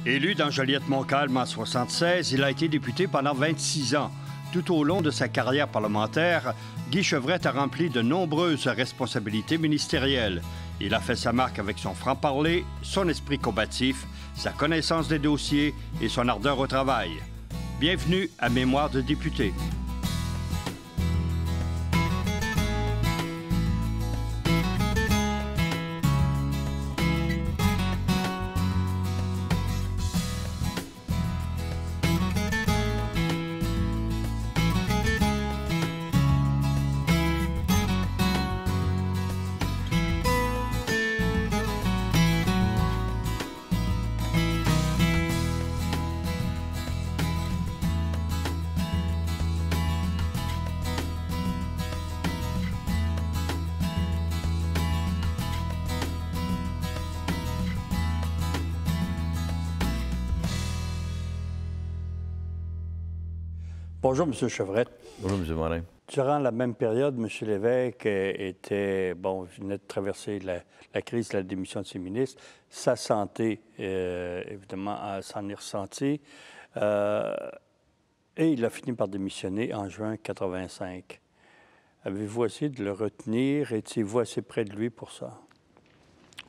Élu dans Joliette-Montcalm en 1976, il a été député pendant 26 ans. Tout au long de sa carrière parlementaire, Guy Chevrette a rempli de nombreuses responsabilités ministérielles. Il a fait sa marque avec son franc-parler, son esprit combatif, sa connaissance des dossiers et son ardeur au travail. Bienvenue à Mémoire de député. Bonjour, M. Chevrette. Bonjour, M. Morin. Durant la même période, M. Lévesque venait de traverser la crise de la démission de ses ministres. Sa santé, évidemment, s'en est ressentie. Et il a fini par démissionner en juin 1985. Avez-vous essayé de le retenir? Étiez-vous assez près de lui pour ça?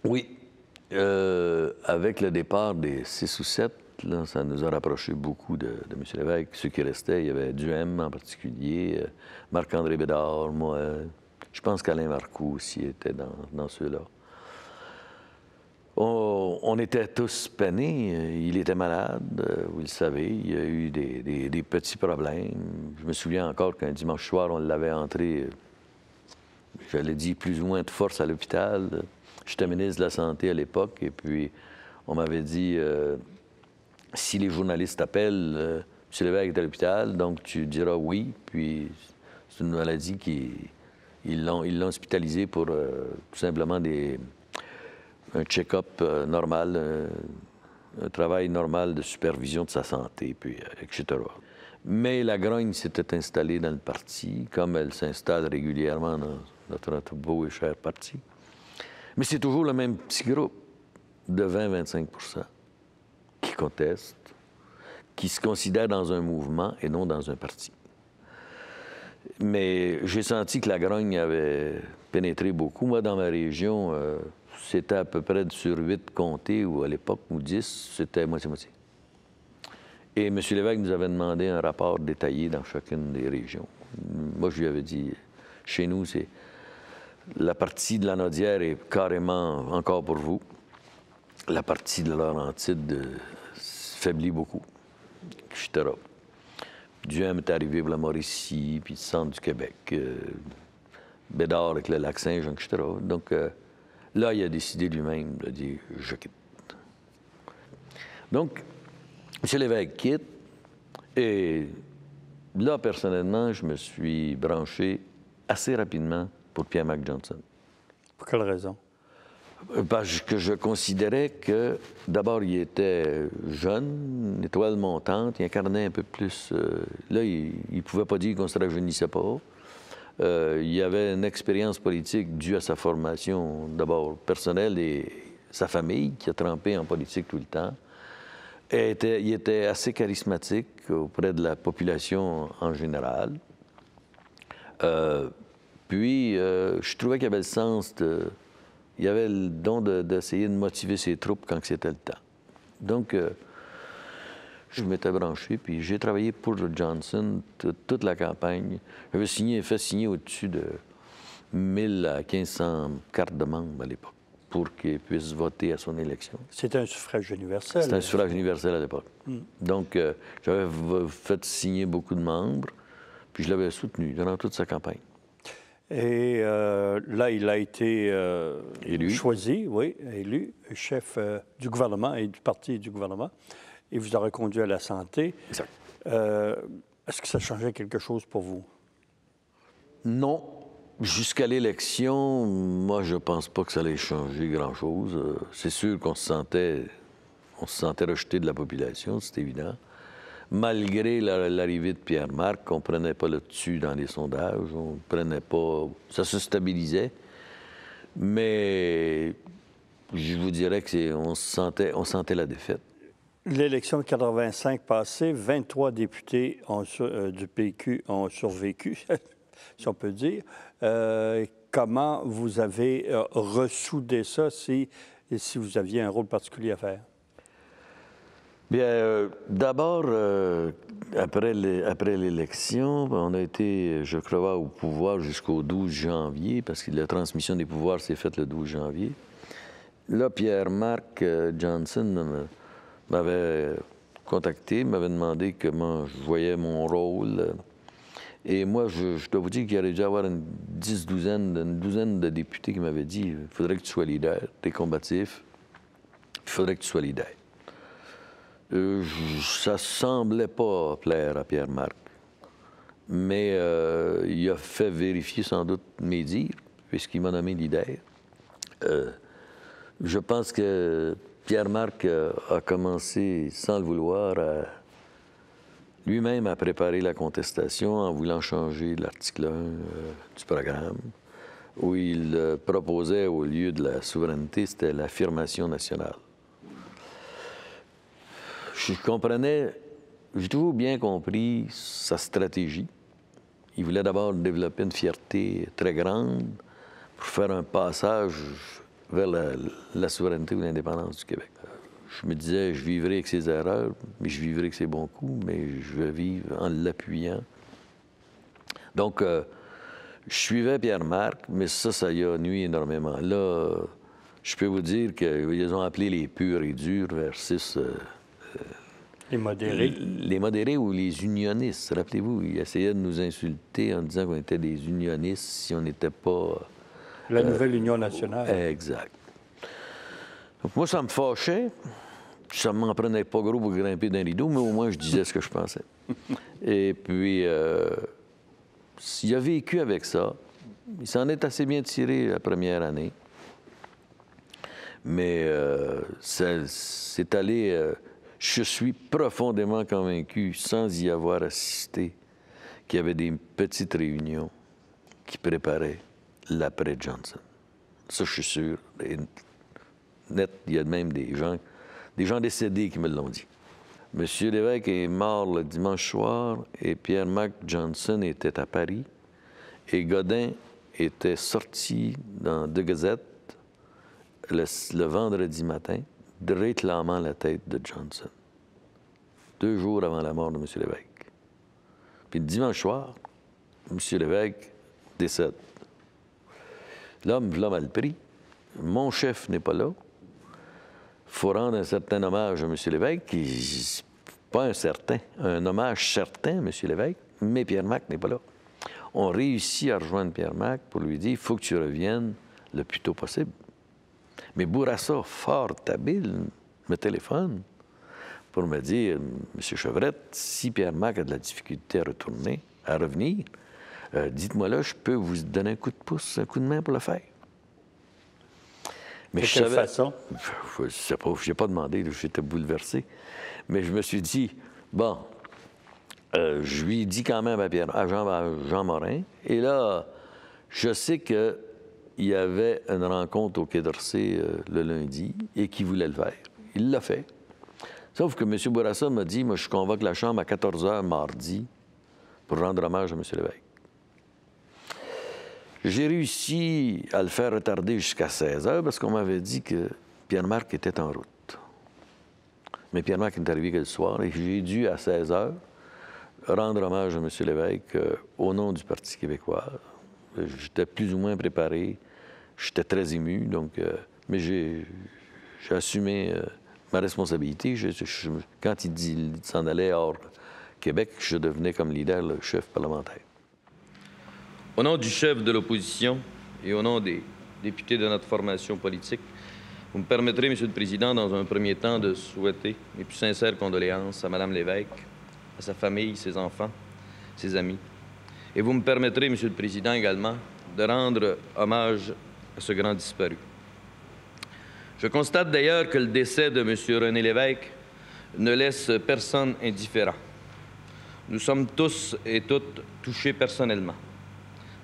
Oui. Avec le départ des 6 ou 7, là, ça nous a rapproché beaucoup de M. Lévesque. Ceux qui restaient, il y avait Duhem en particulier, Marc-André Bédard, moi. Je pense qu'Alain Marcoux aussi était dans ceux-là. On était tous peinés. Il était malade, vous le savez. Il y a eu des petits problèmes. Je me souviens encore qu'un dimanche soir, on l'avait entré, je l'ai dit, plus ou moins de force à l'hôpital. J'étais ministre de la Santé à l'époque, et puis on m'avait dit... si les journalistes appellent, M. Lévesque est à l'hôpital, donc tu diras oui. Puis c'est une maladie ils l'ont hospitalisé pour tout simplement un check-up normal, un travail normal de supervision de sa santé, puis etc. Mais la grogne s'était installée dans le parti, comme elle s'installe régulièrement dans notre beau et cher parti. Mais c'est toujours le même petit groupe de 20-25 % qui contestent, qui se considèrent dans un mouvement et non dans un parti. Mais j'ai senti que la grogne avait pénétré beaucoup. Moi, dans ma région, c'était à peu près sur 8 comtés, ou à l'époque, ou 10, c'était moitié-moitié. Et M. Lévesque nous avait demandé un rapport détaillé dans chacune des régions. Moi, je lui avais dit, chez nous, c'est la partie de la Naudière est carrément encore pour vous. La partie de la Laurentide faiblit beaucoup, etc. Duhem est arrivé pour la Mauricie, puis le centre du Québec, Bédard avec le Lac-Saint-Jean, etc. Donc là, il a décidé lui-même de dire « je quitte ». Donc, M. Lévesque quitte, et là, personnellement, je me suis branché assez rapidement pour Pierre-Marc Johnson. Pour quelle raison? Parce que je considérais que, d'abord, il était jeune, une étoile montante, il incarnait un peu plus... là, il ne pouvait pas dire qu'on ne se rajeunissait pas. Il avait une expérience politique due à sa formation, d'abord personnelle, et sa famille, qui a trempé en politique tout le temps. Il était assez charismatique auprès de la population en général. Puis, je trouvais qu'il avait le sens de... Il avait le don d'essayer de motiver ses troupes quand c'était le temps. Donc, je m'étais branché, puis j'ai travaillé pour Johnson toute la campagne. J'avais fait signer au-dessus de 1000 à 1500 cartes de membres à l'époque pour qu'ils puissent voter à son élection. C'était un suffrage universel. C'était un suffrage universel à l'époque. Donc, j'avais fait signer beaucoup de membres, puis je l'avais soutenu durant toute sa campagne. Et là, il a été élu. Choisi, oui, élu, chef du gouvernement et du parti du gouvernement. Et vous a reconduit à la santé. Exact. Est-ce que ça changeait quelque chose pour vous? Non. Jusqu'à l'élection, moi, je pense pas que ça allait changer grand-chose. C'est sûr qu'on se sentait rejeté de la population, c'est évident. Malgré l'arrivée de Pierre-Marc, on ne prenait pas le dessus dans les sondages, on prenait pas... Ça se stabilisait, mais je vous dirais qu'on sentait la défaite. L'élection de 85 passée, 23 députés du PQ ont survécu, si on peut dire. Comment vous avez ressoudé ça si vous aviez un rôle particulier à faire? Bien, d'abord, après l'élection, on a été, je crois, au pouvoir jusqu'au 12 janvier, parce que la transmission des pouvoirs s'est faite le 12 janvier. Là, Pierre-Marc Johnson m'avait contacté, m'avait demandé comment je voyais mon rôle. Et moi, je dois vous dire qu'il y aurait dû avoir une douzaine de députés qui m'avaient dit « Il faudrait que tu sois leader, t'es combatif, il faudrait que tu sois leader ». Ça semblait pas plaire à Pierre-Marc, mais il a fait vérifier sans doute mes dires, puisqu'il m'a nommé leader. Je pense que Pierre-Marc a commencé, sans le vouloir, lui-même à préparer la contestation en voulant changer l'article 1 du programme, où il proposait, au lieu de la souveraineté, c'était l'affirmation nationale. Je comprenais, j'ai toujours bien compris sa stratégie. Il voulait d'abord développer une fierté très grande pour faire un passage vers la souveraineté ou l'indépendance du Québec. Je me disais, je vivrai avec ses erreurs, mais je vivrai avec ses bons coups, mais je vais vivre en l'appuyant. Donc, je suivais Pierre-Marc, mais ça y a nuit énormément. Là, je peux vous dire qu'ils ont appelé les purs et durs versus... les modérés. Les modérés ou les unionistes. Rappelez-vous, ils essayaient de nous insulter en disant qu'on était des unionistes si on n'était pas... La nouvelle Union nationale. Exact. Donc, moi, ça me fâchait. Ça ne m'en prenait pas gros pour grimper d'un rideau, mais au moins, je disais ce que je pensais. Et puis, il a vécu avec ça. Il s'en est assez bien tiré la première année. Mais c'est allé... je suis profondément convaincu, sans y avoir assisté, qu'il y avait des petites réunions qui préparaient l'après Johnson. Ça, je suis sûr. Et net, il y a même des gens décédés qui me l'ont dit. M. Lévesque est mort le dimanche soir et Pierre-Marc Johnson était à Paris et Godin était sorti dans deux gazettes le vendredi matin réclamant la tête de Johnson. 2 jours avant la mort de M. Lévesque. Puis le dimanche soir, M. Lévesque décède. L'homme a le pris. Mon chef n'est pas là. Il faut rendre un certain hommage à M. Lévesque. Pas un certain, un hommage certain à M. Lévesque, mais Pierre-Marc n'est pas là. On réussit à rejoindre Pierre-Marc pour lui dire « Il faut que tu reviennes le plus tôt possible ». Mais Bourassa, fort habile, me téléphone pour me dire « M. Chevrette, si Pierre-Marc a de la difficulté à revenir, dites-moi là, je peux vous donner un coup de pouce, un coup de main pour le faire. » Mais de quelle façon? Je ne sais pas, je n'ai pas demandé, j'étais bouleversé. Mais je me suis dit, bon, je lui dis quand même à Jean Morin, et là, je sais qu'il y avait une rencontre au Quai d'Orsay le lundi et qu'il voulait le faire. Il l'a fait. Sauf que M. Bourassa m'a dit, moi, je convoque la Chambre à 14 h mardi pour rendre hommage à M. Lévesque. J'ai réussi à le faire retarder jusqu'à 16 h parce qu'on m'avait dit que Pierre-Marc était en route. Mais Pierre-Marc est arrivé que le soir et j'ai dû, à 16 h, rendre hommage à M. Lévesque au nom du Parti québécois. J'étais plus ou moins préparé. J'étais très ému, donc, mais j'ai assumé ma responsabilité. Quand il s'en allait hors Québec, je devenais comme leader le chef parlementaire. Au nom du chef de l'opposition et au nom des députés de notre formation politique, vous me permettrez, Monsieur le Président, dans un premier temps, de souhaiter mes plus sincères condoléances à Mme Lévesque, à sa famille, ses enfants, ses amis. Et vous me permettrez, Monsieur le Président, également, de rendre hommage à ce grand disparu. Je constate d'ailleurs que le décès de M. René Lévesque ne laisse personne indifférent. Nous sommes tous et toutes touchés personnellement.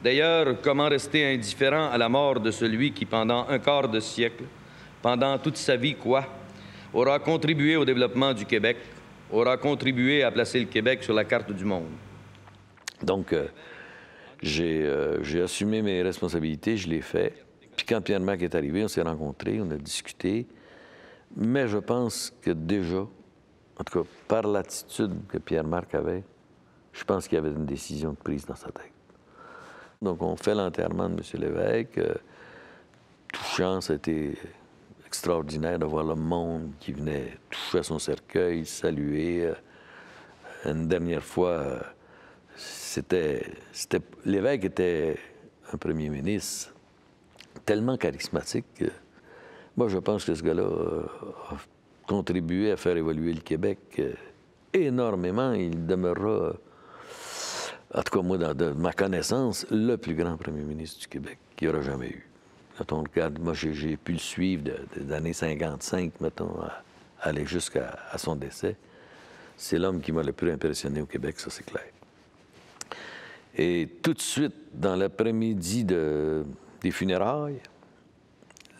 D'ailleurs, comment rester indifférent à la mort de celui qui, pendant un quart de siècle, pendant toute sa vie, aura contribué au développement du Québec, aura contribué à placer le Québec sur la carte du monde. Donc, j'ai assumé mes responsabilités, je l'ai fait. Puis quand Pierre Marc est arrivé, on s'est rencontrés, on a discuté. Mais je pense que déjà, en tout cas, par l'attitude que Pierre Marc avait, je pense qu'il y avait une décision de prise dans sa tête. Donc, on fait l'enterrement de M. Lévesque. Touchant, c'était extraordinaire de voir le monde qui venait toucher à son cercueil, saluer. Une dernière fois, Lévesque était un premier ministre tellement charismatique que moi, je pense que ce gars-là a contribué à faire évoluer le Québec énormément. Il demeurera, en tout cas, moi, de ma connaissance, le plus grand premier ministre du Québec qu'il n'y aura jamais eu. Quand on regarde, moi, j'ai pu le suivre des années 55, mettons, à aller jusqu'à son décès. C'est l'homme qui m'a le plus impressionné au Québec, ça, c'est clair. Et tout de suite, dans l'après-midi des funérailles,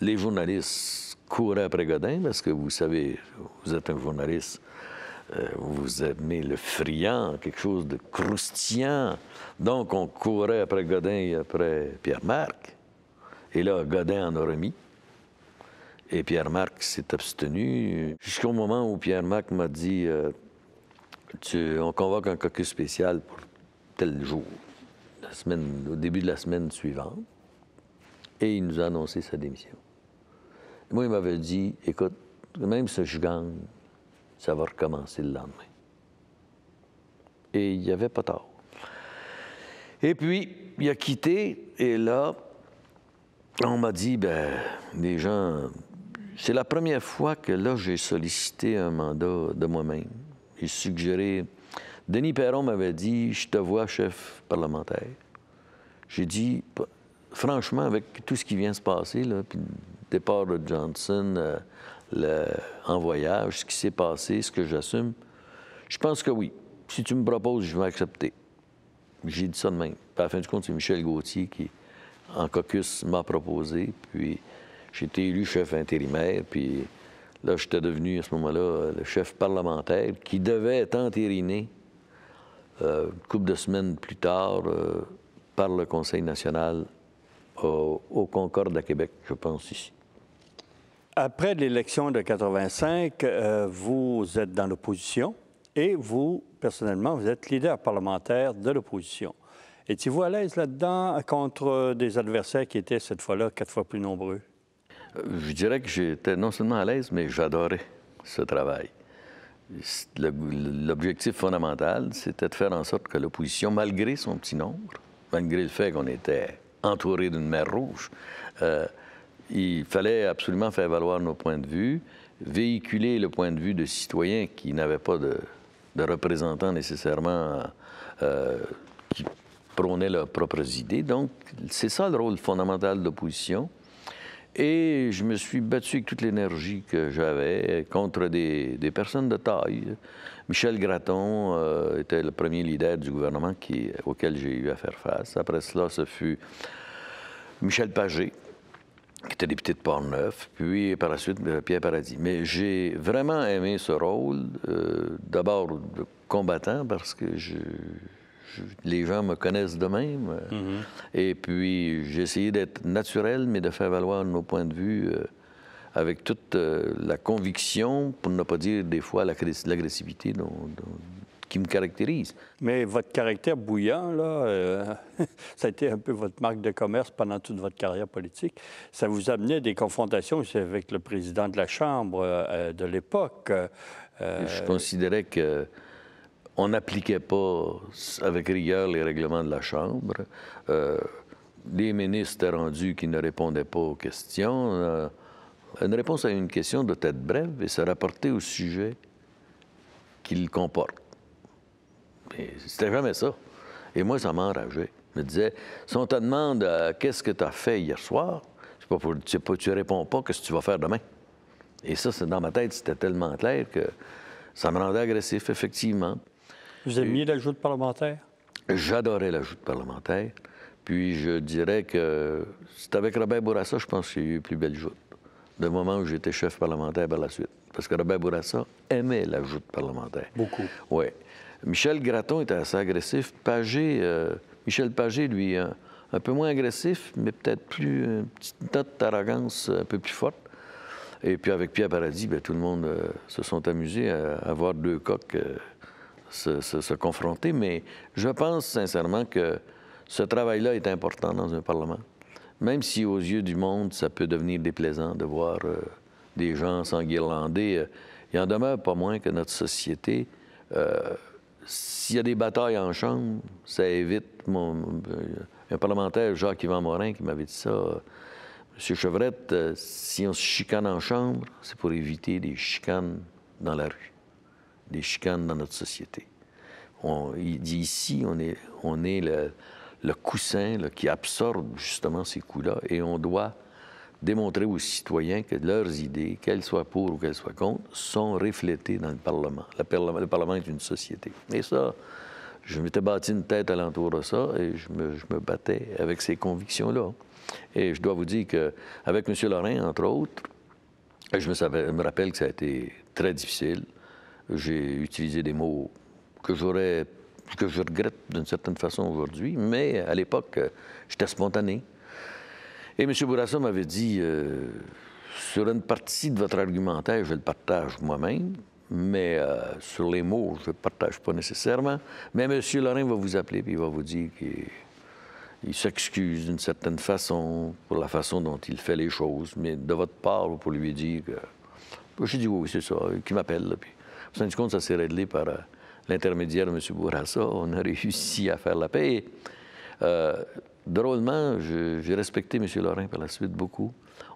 les journalistes couraient après Godin, parce que vous savez, vous êtes un journaliste, vous aimez le friand, quelque chose de croustillant. Donc, on courait après Godin et après Pierre Marc. Et là, Godin en a remis. Et Pierre Marc s'est abstenu jusqu'au moment où Pierre Marc m'a dit on convoque un caucus spécial pour tel jour, au début de la semaine suivante. Et il nous a annoncé sa démission. Et moi, il m'avait dit écoute, même si je gagne, ça va recommencer le lendemain. Et il n'y avait pas tort. Et puis, il a quitté, et là, on m'a dit les gens. C'est la première fois que là, j'ai sollicité un mandat de moi-même. J'ai suggéré. Denis Perron m'avait dit je te vois chef parlementaire. J'ai dit franchement, avec tout ce qui vient se passer, là, puis le départ de Johnson, en voyage, ce qui s'est passé, ce que j'assume, je pense que oui. Si tu me proposes, je vais accepter. J'ai dit ça de même. Puis à la fin du compte, c'est Michel Gauthier qui, en caucus, m'a proposé. Puis j'ai été élu chef intérimaire. Puis là, j'étais devenu, à ce moment-là, le chef parlementaire qui devait être entériné une couple de semaines plus tard par le Conseil national au Concorde à Québec, je pense, ici. Après l'élection de 85, vous êtes dans l'opposition et vous, personnellement, vous êtes leader parlementaire de l'opposition. Étiez-vous à l'aise là-dedans contre des adversaires qui étaient cette fois-là 4 fois plus nombreux? Je dirais que j'étais non seulement à l'aise, mais j'adorais ce travail. L'objectif fondamental, c'était de faire en sorte que l'opposition, malgré son petit nombre, malgré le fait qu'on était entouré d'une mer rouge, il fallait absolument faire valoir nos points de vue, véhiculer le point de vue de citoyens qui n'avaient pas de représentants nécessairement qui prônaient leurs propres idées. Donc, c'est ça le rôle fondamental de l'opposition. Et je me suis battu avec toute l'énergie que j'avais contre des personnes de taille. Michel Gratton était le premier leader du gouvernement auquel j'ai eu à faire face. Après cela, ce fut Michel Pagé, qui était député de Portneuf, puis par la suite Pierre Paradis. Mais j'ai vraiment aimé ce rôle, d'abord de combattant, parce que les gens me connaissent de même. Et puis, j'ai essayé d'être naturel, mais de faire valoir nos points de vue avec toute la conviction, pour ne pas dire des fois l'agressivité qui me caractérise. Mais votre caractère bouillant, là, ça a été un peu votre marque de commerce pendant toute votre carrière politique. Ça vous amenait des confrontations aussi avec le président de la Chambre de l'époque. Je considérais que on n'appliquait pas avec rigueur les règlements de la Chambre. Les ministres étaient rendus qui ne répondaient pas aux questions. Une réponse à une question doit être brève et se rapporter au sujet qu'il comporte. C'était jamais ça. Et moi, ça m'enrageait. Je me disais, si on te demande qu'est-ce que tu as fait hier soir, tu réponds pas qu'est-ce que tu vas faire demain. Et ça, dans ma tête, c'était tellement clair que ça me rendait agressif, effectivement. Vous aimiez la joute parlementaire? J'adorais la joute parlementaire. Puis je dirais que c'est avec Robert Bourassa, je pense qu'il y a eu plus belle joute. Le moment où j'étais chef parlementaire par la suite. parce que Robert Bourassa aimait la joute parlementaire. Beaucoup. Oui. Michel Gratton était assez agressif. Michel Pagé, lui, un peu moins agressif, mais peut-être plus, une petite note d'arrogance un peu plus forte. Et puis avec Pierre Paradis, bien, tout le monde se sont amusés à voir deux coqs se confronter. Mais je pense sincèrement que ce travail-là est important dans un Parlement. Même si aux yeux du monde, ça peut devenir déplaisant de voir des gens s'enguirlander, il en demeure pas moins que notre société, s'il y a des batailles en chambre, ça évite... un parlementaire, Jacques-Yvan Morin, qui m'avait dit ça, M. Chevrette, si on se chicane en chambre, c'est pour éviter des chicanes dans la rue, des chicanes dans notre société. Il dit ici, on est le coussin là, qui absorbe justement ces coups-là, et on doit démontrer aux citoyens que leurs idées, qu'elles soient pour ou qu'elles soient contre, sont reflétées dans le Parlement. Le Parlement est une société. Et ça, je m'étais bâti une tête alentour de ça, et je me battais avec ces convictions-là. Et je dois vous dire qu'avec M. Lorrain, entre autres, je me rappelle que ça a été très difficile. J'ai utilisé des mots que je regrette d'une certaine façon aujourd'hui, mais à l'époque, j'étais spontané. Et M. Bourassa m'avait dit, sur une partie de votre argumentaire, je le partage moi-même, mais sur les mots, je ne le partage pas nécessairement. Mais M. Lorrain va vous appeler et il va vous dire qu'il s'excuse d'une certaine façon pour la façon dont il fait les choses, mais de votre part, pour lui dire que... J'ai dit oui, c'est ça, qu'il m'appelle. Puis, au fin du compte, ça s'est réglé par l'intermédiaire de M. Bourassa. On a réussi à faire la paix. Drôlement, j'ai respecté M. Lorrain par la suite beaucoup.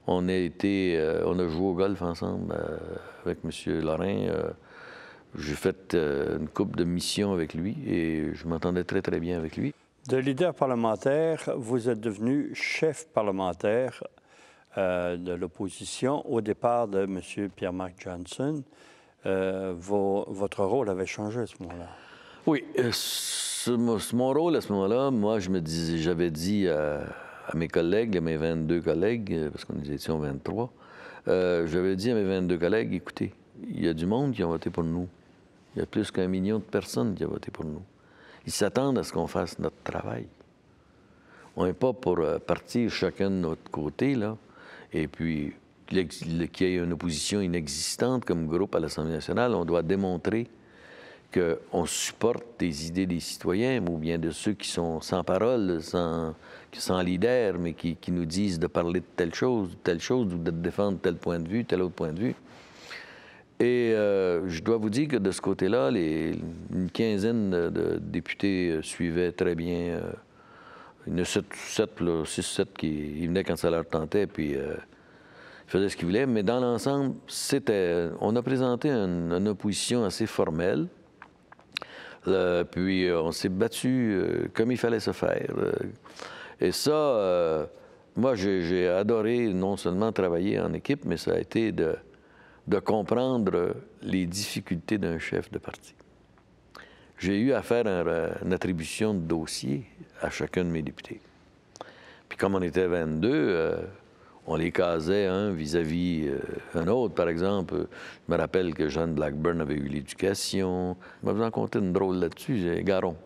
On a joué au golf ensemble avec M. Lorrain. J'ai fait une couple de missions avec lui et je m'entendais très, très bien avec lui. De leader parlementaire, vous êtes devenu chef parlementaire de l'opposition au départ de M. Pierre-Marc Johnson. Votre rôle avait changé à ce moment-là. Oui. Mon rôle à ce moment-là, moi, j'avais dit à mes collègues, à mes 22 collègues, parce que nous étions 23, j'avais dit à mes 22 collègues, écoutez, il y a du monde qui a voté pour nous. Il y a plus qu'1 million de personnes qui ont voté pour nous. Ils s'attendent à ce qu'on fasse notre travail. On n'est pas pour partir chacun de notre côté, là, et puis qu'il y ait une opposition inexistante comme groupe à l'Assemblée nationale. On doit démontrer qu'on supporte des idées des citoyens ou bien de ceux qui sont sans parole, sans leader, mais qui nous disent de parler de telle chose ou de défendre tel point de vue, tel autre point de vue. Et je dois vous dire que de ce côté-là, une quinzaine de députés suivaient très bien. Il y en a 6-7 qui venaient quand ça leur tentait, puis ils faisaient ce qu'ils voulaient. Mais dans l'ensemble, on a présenté une opposition assez formelle. Puis on s'est battu comme il fallait se faire. Et ça, moi, j'ai adoré non seulement travailler en équipe, mais ça a été de comprendre les difficultés d'un chef de parti. J'ai eu à faire une attribution de dossier à chacun de mes députés. Puis comme on était 22, on les casait un vis-à-vis un autre. Par exemple, je me rappelle que Jeanne Blackburn avait eu l'éducation. Je vais vous en conter une drôle là-dessus, Garon.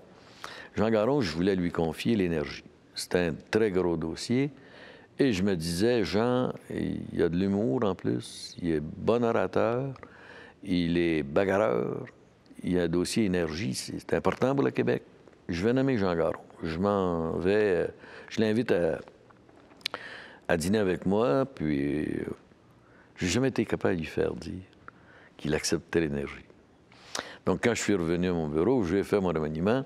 Jean Garon, je voulais lui confier l'énergie. C'était un très gros dossier. Et je me disais, Jean, il a de l'humour en plus, il est bon orateur, il est bagarreur, il a un dossier énergie, c'est important pour le Québec. Je vais nommer Jean Garon. Je m'en vais, je l'invite à dîner avec moi, puis j'ai jamais été capable de lui faire dire qu'il acceptait l'énergie. Donc, quand je suis revenu à mon bureau, j'ai fait mon remaniement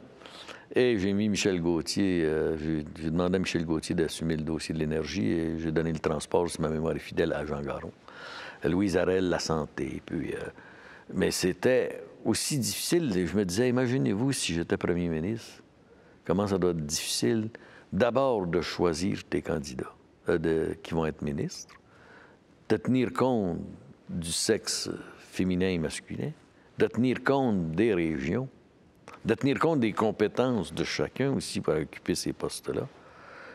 et j'ai mis Michel Gauthier, j'ai demandé à Michel Gauthier d'assumer le dossier de l'énergie et j'ai donné le transport, si ma mémoire est fidèle, à Jean Garon. Louise Harel, la santé, puis... mais c'était aussi difficile, je me disais, imaginez-vous si j'étais premier ministre, comment ça doit être difficile, d'abord de choisir tes candidats qui vont être ministres, de tenir compte du sexe féminin et masculin, de tenir compte des régions, de tenir compte des compétences de chacun aussi pour occuper ces postes-là.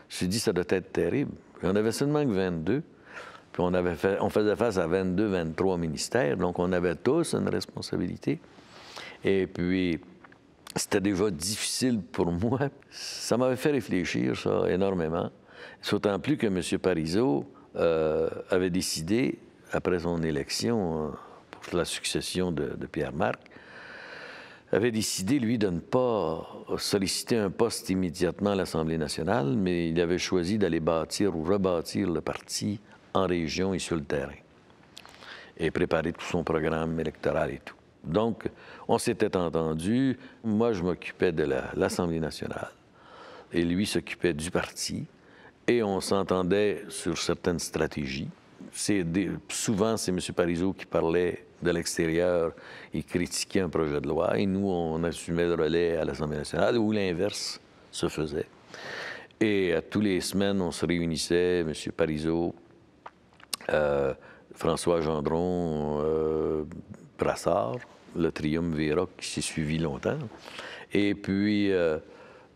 Je me suis dit, ça doit être terrible. J'en avais seulement que 22. Puis on faisait face à 22, 23 ministères, donc on avait tous une responsabilité. Et puis, c'était déjà difficile pour moi. Ça m'avait fait réfléchir, ça, énormément. D'autant plus que M. Parizeau avait décidé, après son élection pour la succession de Pierre Marc, avait décidé, lui, de ne pas solliciter un poste immédiatement à l'Assemblée nationale, mais il avait choisi d'aller bâtir ou rebâtir le parti en région et sur le terrain, et préparer tout son programme électoral et tout. Donc, on s'était entendu. Moi, je m'occupais de l'Assemblée nationale, et lui s'occupait du parti, et on s'entendait sur certaines stratégies. Souvent, c'est M. Parizeau qui parlait de l'extérieur et critiquait un projet de loi, et nous, on assumait le relais à l'Assemblée nationale, où l'inverse se faisait. Et tous les semaines, on se réunissait, M. Parizeau, François Gendron, Brassard, le triumvirat qui s'est suivi longtemps, et puis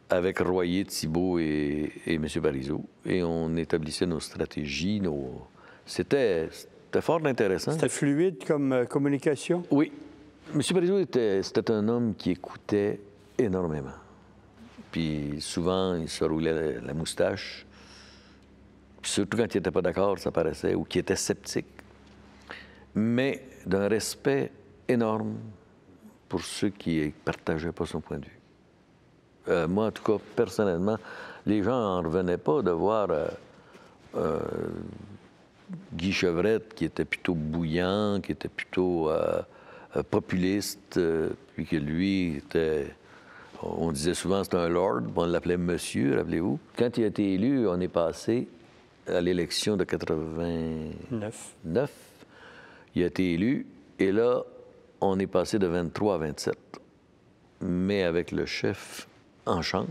avec Royer, Thibault et M. Parizeau, et on établissait nos stratégies, C'était fort intéressant. C'était fluide comme communication? Oui. M. Parizeau c'était un homme qui écoutait énormément. Puis souvent, il se roulait la moustache. Puis surtout quand il n'était pas d'accord, ça paraissait, ou qu'il était sceptique. Mais d'un respect énorme pour ceux qui ne partageaient pas son point de vue. Moi, en tout cas, personnellement, les gens n'en revenaient pas de voir Guy Chevrette, qui était plutôt bouillant, qui était plutôt populiste, puis que lui était... On disait souvent c'était un lord, on l'appelait monsieur, rappelez-vous. Quand il a été élu, on est passé à l'élection de 89. Il a été élu, et là, on est passé de 23 à 27. Mais avec le chef en chambre,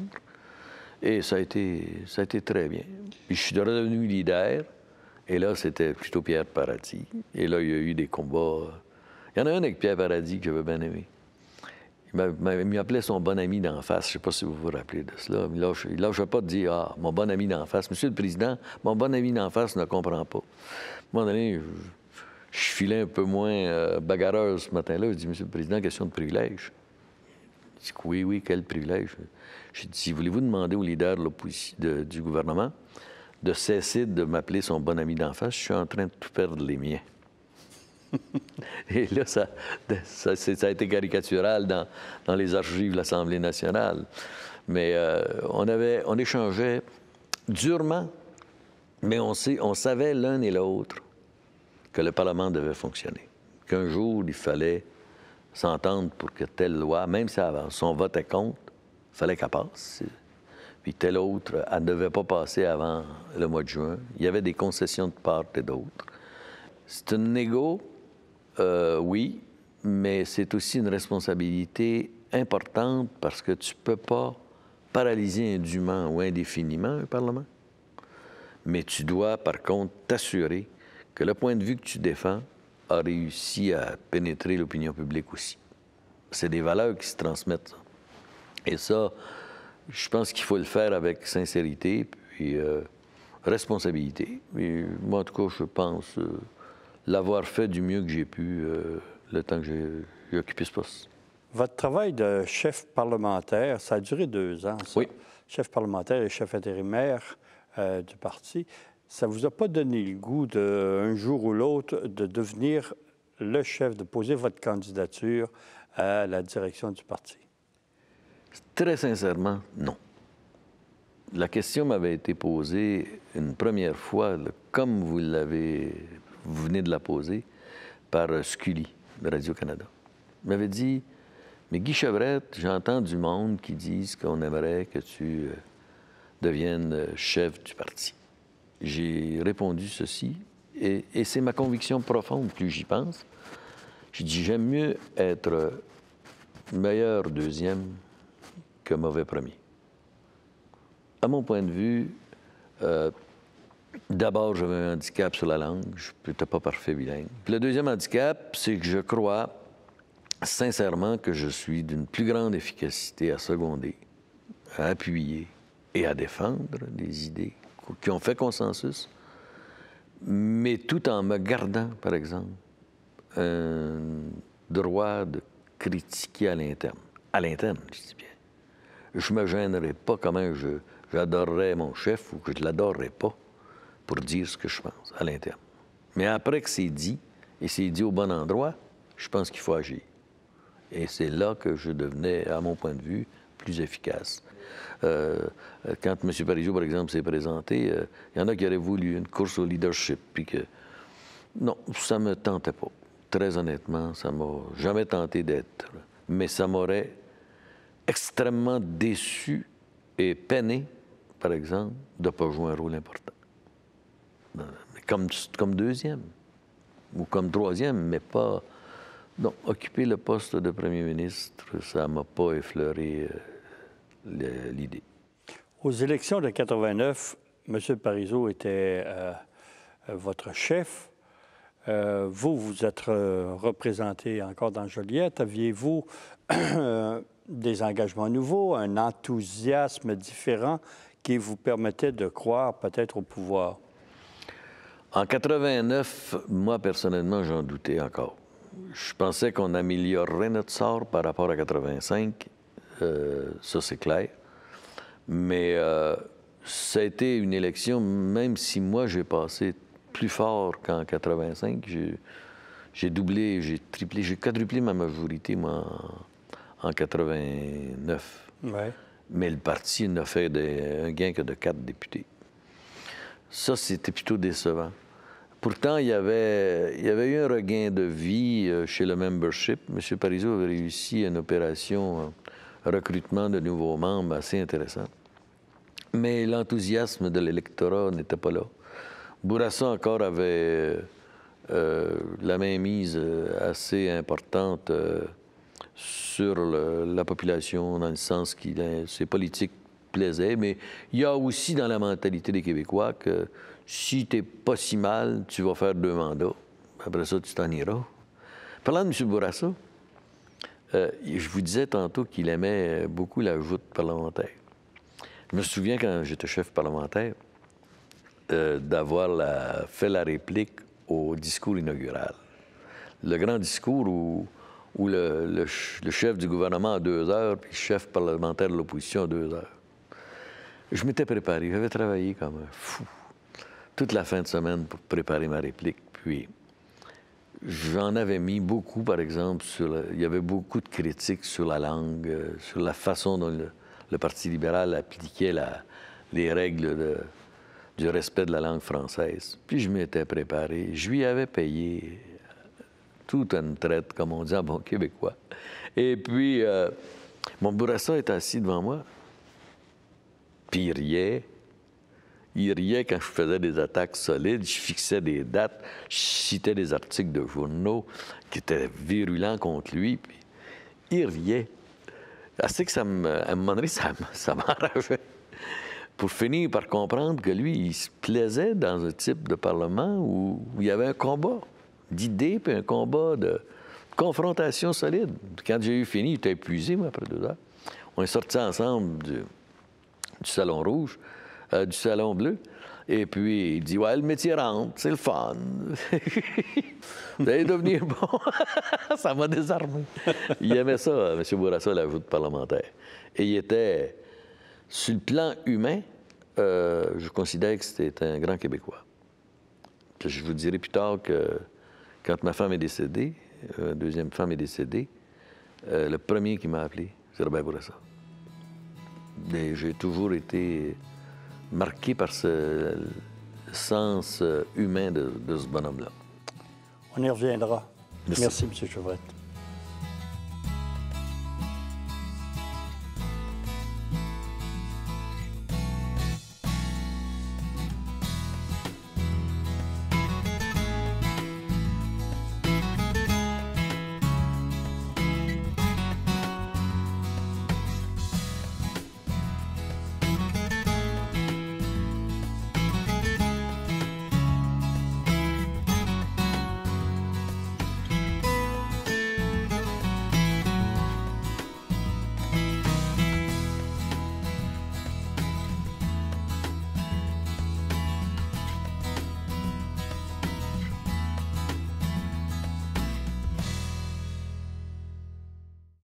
et ça a été très bien. Puis je suis redevenu leader, et là, c'était plutôt Pierre Paradis. Et là, il y a eu des combats. Il y en a un avec Pierre Paradis que j'avais bien aimé. Il m'appelait son bon ami d'en face. Je ne sais pas si vous vous rappelez de cela. Il ne lâchait pas de dire « Ah, mon bon ami d'en face. Monsieur le Président, mon bon ami d'en face ne comprend pas. » À un moment donné, je filais un peu moins bagarreur ce matin-là. Je dis « Monsieur le Président, question de privilège. » Il dit « Oui, quel privilège? » J'ai dit « Voulez-vous demander au leader du gouvernement de cesser de m'appeler son bon ami d'en face? Je suis en train de tout perdre les miens. » Et là, ça a été caricatural dans les archives de l'Assemblée nationale. Mais on échangeait durement, mais on savait l'un et l'autre que le Parlement devait fonctionner. Qu'un jour, il fallait s'entendre pour que telle loi, même si son vote est contre, il fallait qu'elle passe. Puis telle autre, elle ne devait pas passer avant le mois de juin. Il y avait des concessions de part et d'autre. C'est une négo. Oui, mais c'est aussi une responsabilité importante parce que tu ne peux pas paralyser indûment ou indéfiniment un Parlement. Mais tu dois, par contre, t'assurer que le point de vue que tu défends a réussi à pénétrer l'opinion publique aussi. C'est des valeurs qui se transmettent, ça. Et ça, je pense qu'il faut le faire avec sincérité puis responsabilité. Et moi, en tout cas, je pense... l'avoir fait du mieux que j'ai pu le temps que j'ai occupé ce poste. Votre travail de chef parlementaire, ça a duré 2 ans, ça. Oui. Chef parlementaire et chef intérimaire du parti. Ça ne vous a pas donné le goût, un jour ou l'autre, de devenir le chef, de poser votre candidature à la direction du parti? Très sincèrement, non. La question m'avait été posée une première fois, comme vous venez de la poser, par Scully de Radio-Canada. Il m'avait dit « Mais Guy Chevrette, j'entends du monde qui disent qu'on aimerait que tu deviennes chef du parti. » J'ai répondu ceci, et c'est ma conviction profonde, plus j'y pense. J'ai dit « J'aime mieux être meilleur deuxième que mauvais premier. » À mon point de vue, d'abord, j'avais un handicap sur la langue. Je n'étais pas parfait bilingue. Puis le deuxième handicap, c'est que je crois sincèrement que je suis d'une plus grande efficacité à seconder, à appuyer et à défendre des idées qui ont fait consensus mais tout en me gardant, par exemple, un droit de critiquer à l'interne. À l'interne, je dis bien. Je ne me gênerais pas comment j'adorerais mon chef ou que je ne l'adorerais pas pour dire ce que je pense à l'interne. Mais après que c'est dit, et c'est dit au bon endroit, je pense qu'il faut agir. Et c'est là que je devenais, à mon point de vue, plus efficace. Quand M. Parizeau, par exemple, s'est présenté, il y en a qui auraient voulu une course au leadership, puis que... Non, ça ne me tentait pas. Très honnêtement, ça ne m'a jamais tenté d'être. Mais ça m'aurait extrêmement déçu et peiné, par exemple, de ne pas jouer un rôle important. Comme deuxième, ou comme troisième, mais pas... Non, occuper le poste de premier ministre, ça ne m'a pas effleuré l'idée. Aux élections de 89, M. Parizeau était votre chef. Vous êtes représenté encore dans Joliette. Aviez-vous des engagements nouveaux, un enthousiasme différent qui vous permettait de croire peut-être au pouvoir? En 89, moi, personnellement, j'en doutais encore. Je pensais qu'on améliorerait notre sort par rapport à 85. Ça, c'est clair. Mais ça a été une élection, même si moi, j'ai passé plus fort qu'en 85. J'ai doublé, j'ai triplé, j'ai quadruplé ma majorité, moi, en 89. Ouais. Mais le parti n'a fait un gain que de 4 députés. Ça, c'était plutôt décevant. Pourtant, il y avait eu un regain de vie chez le membership. M. Parizeau avait réussi une opération recrutement de nouveaux membres assez intéressant. Mais l'enthousiasme de l'électorat n'était pas là. Bourassa encore avait la mainmise assez importante sur la population, dans le sens que ses politiques plaisaient. Mais il y a aussi dans la mentalité des Québécois que si tu n'es pas si mal, tu vas faire 2 mandats. Après ça, tu t'en iras. Parlant de M. Bourassa, je vous disais tantôt qu'il aimait beaucoup la joute parlementaire. Je me souviens, quand j'étais chef parlementaire, d'avoir fait la réplique au discours inaugural. Le grand discours où le chef du gouvernement a 2 heures, puis le chef parlementaire de l'opposition a 2 heures. Je m'étais préparé, j'avais travaillé comme un fou toute la fin de semaine pour préparer ma réplique. Puis, j'en avais mis beaucoup, par exemple, il y avait beaucoup de critiques sur la langue, sur la façon dont le Parti libéral appliquait les règles du respect de la langue française. Puis je m'étais préparé. Je lui avais payé toute une traite, comme on dit en bon québécois. Et puis, mon Bourassa est assis devant moi, puis il riait. Il riait quand je faisais des attaques solides, je fixais des dates, je citais des articles de journaux qui étaient virulents contre lui, puis il riait. Assez que à un moment donné, ça m'enrageait. Pour finir par comprendre que lui, il se plaisait dans un type de parlement où il y avait un combat d'idées, puis un combat de confrontation solide. Quand j'ai eu fini, il était épuisé, moi, après 2 heures. On est sortis ensemble du Salon Rouge, du Salon Bleu. Et puis, il dit, ouais, le métier rentre, c'est le fun. Vous allez devenir bon. Ça m'a désarmé. Il aimait ça, M. Bourassa, la voûte parlementaire. Et il était, sur le plan humain, je considère que c'était un grand Québécois. Puis je vous dirai plus tard que quand ma femme est décédée, deuxième femme est décédée, le premier qui m'a appelé, c'est Robert Bourassa. J'ai toujours été marqué par ce sens humain de ce bonhomme-là. On y reviendra. Merci. Merci, M. Chevrette.